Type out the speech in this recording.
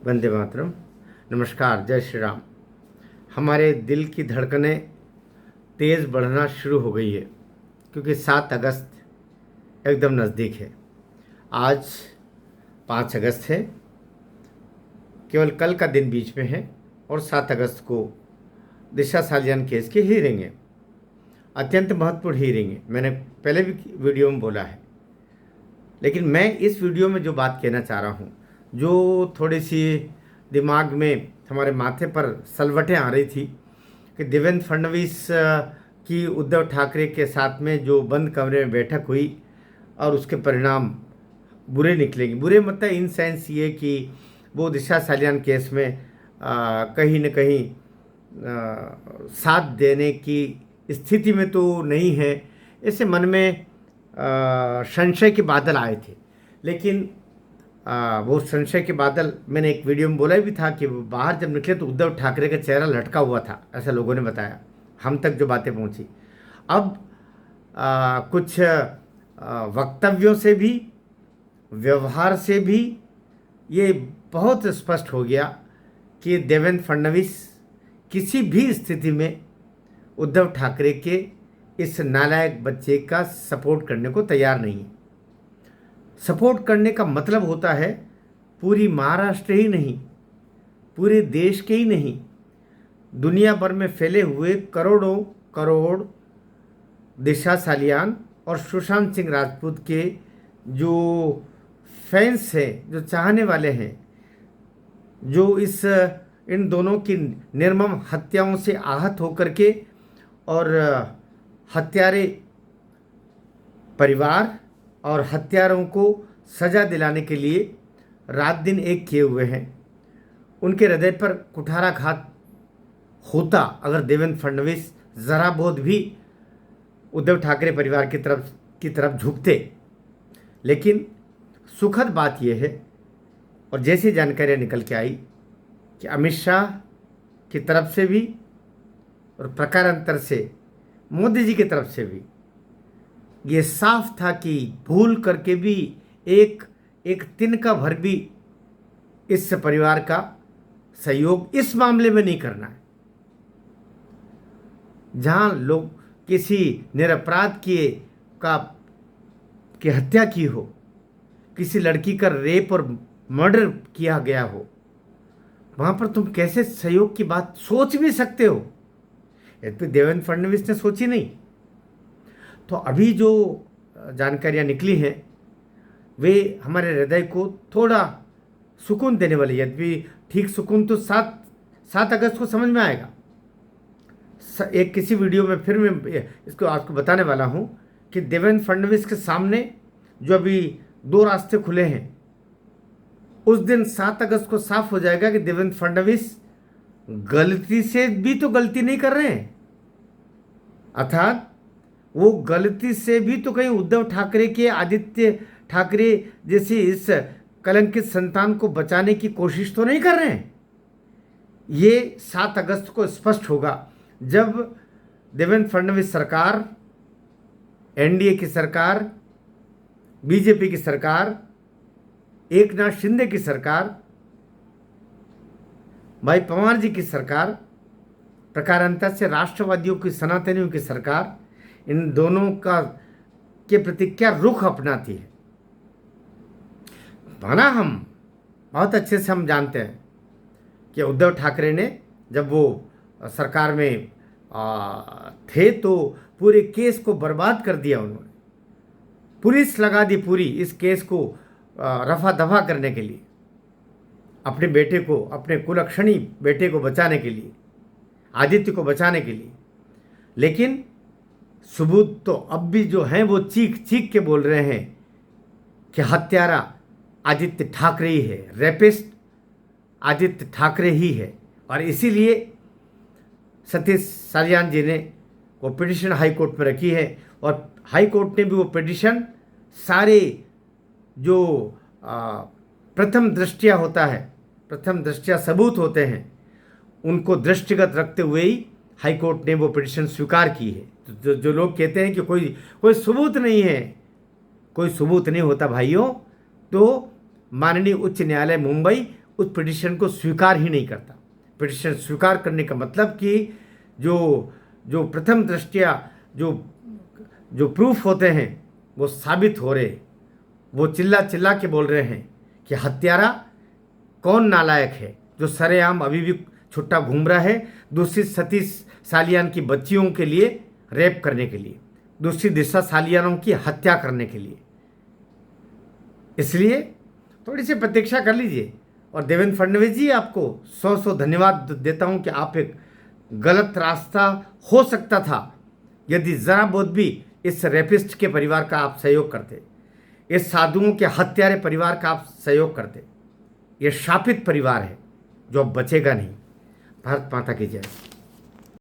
वंदे मातरम। नमस्कार, जय श्री राम। हमारे दिल की धड़कनें तेज़ बढ़ना शुरू हो गई है क्योंकि 7 अगस्त एकदम नज़दीक है। आज 5 अगस्त है, केवल कल का दिन बीच में है और 7 अगस्त को दिशा सालियान केस की हियरिंग है। अत्यंत महत्वपूर्ण हियरिंग है, मैंने पहले भी वीडियो में बोला है। लेकिन मैं इस वीडियो में जो बात कहना चाह रहा हूँ, जो थोड़ी सी दिमाग में हमारे माथे पर सलवटें आ रही थी कि देवेंद्र फडणवीस की उद्धव ठाकरे के साथ में जो बंद कमरे में बैठक हुई और उसके परिणाम बुरे निकलेंगे। बुरे मतलब इन सेंस ये कि वो दिशा सालियान केस में कहीं न कहीं साथ देने की स्थिति में तो नहीं है, ऐसे मन में संशय के बादल आए थे। लेकिन वो संशय के बादल, मैंने एक वीडियो में बोला भी था कि वो बाहर जब निकले तो उद्धव ठाकरे का चेहरा लटका हुआ था, ऐसा लोगों ने बताया, हम तक जो बातें पहुंची। अब कुछ वक्तव्यों से भी, व्यवहार से भी ये बहुत स्पष्ट हो गया कि देवेंद्र फडणवीस किसी भी स्थिति में उद्धव ठाकरे के इस नालायक बच्चे का सपोर्ट करने को तैयार नहीं है। सपोर्ट करने का मतलब होता है पूरी महाराष्ट्र ही नहीं, पूरे देश के ही नहीं, दुनिया भर में फैले हुए करोड़ों करोड़ दिशा सालियान और सुशांत सिंह राजपूत के जो फैंस हैं, जो चाहने वाले हैं, जो इन दोनों की निर्मम हत्याओं से आहत होकर के और हत्यारे परिवार और हत्यारों को सज़ा दिलाने के लिए रात दिन एक किए हुए हैं। उनके हृदय पर कुठाराघात होता अगर देवेंद्र फडणवीस ज़रा बहुत भी उद्धव ठाकरे परिवार की तरफ झुकते। लेकिन सुखद बात यह है, और जैसी जानकारियाँ निकल के आई, कि अमित शाह की तरफ से भी और प्रकारांतर से मोदी जी की तरफ से भी ये साफ था कि भूल करके भी एक तिनका भर भी इस परिवार का सहयोग इस मामले में नहीं करना है। जहां लोग किसी निरपराध की हत्या की हो, किसी लड़की का रेप और मर्डर किया गया हो, वहां पर तुम कैसे सहयोग की बात सोच भी सकते हो? तो देवेंद्र फडणवीस ने सोची नहीं। तो अभी जो जानकारियाँ निकली हैं वे हमारे हृदय को थोड़ा सुकून देने वाली है। यद्यपि ठीक सुकून तो 7 अगस्त को समझ में आएगा। एक किसी वीडियो में फिर मैं इसको आपको बताने वाला हूँ कि देवेंद्र फडणवीस के सामने जो अभी 2 रास्ते खुले हैं, उस दिन 7 अगस्त को साफ हो जाएगा कि देवेंद्र फडणवीस गलती से भी तो गलती नहीं कर रहे हैं, अर्थात वो गलती से भी तो कहीं उद्धव ठाकरे के, आदित्य ठाकरे जैसी इस कलंकित संतान को बचाने की कोशिश तो नहीं कर रहे हैं। ये 7 अगस्त को स्पष्ट होगा जब देवेंद्र फडणवीस सरकार, एनडीए की सरकार, बीजेपी की सरकार, एकनाथ शिंदे की सरकार, भाई पवार जी की सरकार, प्रकारांतर से राष्ट्रवादियों की, सनातनियों की सरकार, इन दोनों के प्रति क्या रुख अपनाती है। माना हम बहुत अच्छे से हम जानते हैं कि उद्धव ठाकरे ने जब वो सरकार में थे तो पूरे केस को बर्बाद कर दिया। उन्होंने पुलिस लगा दी पूरी इस केस को रफा दफा करने के लिए, अपने बेटे को, अपने कुलक्षणी बेटे को बचाने के लिए, आदित्य को बचाने के लिए। लेकिन सबूत तो अब भी जो हैं वो चीख चीख के बोल रहे हैं कि हत्यारा आदित्य ठाकरे ही है, रेपिस्ट आदित्य ठाकरे ही है। और इसीलिए सतीश सालियान जी ने वो पिटिशन हाई कोर्ट में रखी है और हाई कोर्ट ने भी वो पिटिशन सारे जो प्रथम दृष्टया होता है, प्रथम दृष्टया सबूत होते हैं, उनको दृष्टिगत रखते हुए ही हाई कोर्ट ने वो पिटिशन स्वीकार की है। तो जो लोग कहते हैं कि कोई सबूत नहीं है, कोई सबूत नहीं होता भाइयों, तो माननीय उच्च न्यायालय मुंबई उस पिटिशन को स्वीकार ही नहीं करता। पिटिशन स्वीकार करने का मतलब कि जो जो प्रथम दृष्टया जो जो प्रूफ होते हैं वो साबित हो रहे, वो चिल्ला चिल्ला के बोल रहे हैं कि हत्यारा कौन नालायक है जो सरेआम अभी भी छुट्टा घूम रहा है दूसरी सतीश सालियान की बच्चियों के लिए रेप करने के लिए, दूसरी दिशा सालियानों की हत्या करने के लिए। इसलिए थोड़ी सी प्रतीक्षा कर लीजिए। और देवेंद्र फडणवीस जी, आपको 100 धन्यवाद देता हूं कि आप एक गलत रास्ता हो सकता था यदि जरा बहुत भी इस रेपिस्ट के परिवार का आप सहयोग करते, इस साधुओं के हत्यारे परिवार का आप सहयोग करते। ये शापित परिवार है जो अब बचेगा नहीं। भारत माता की जय।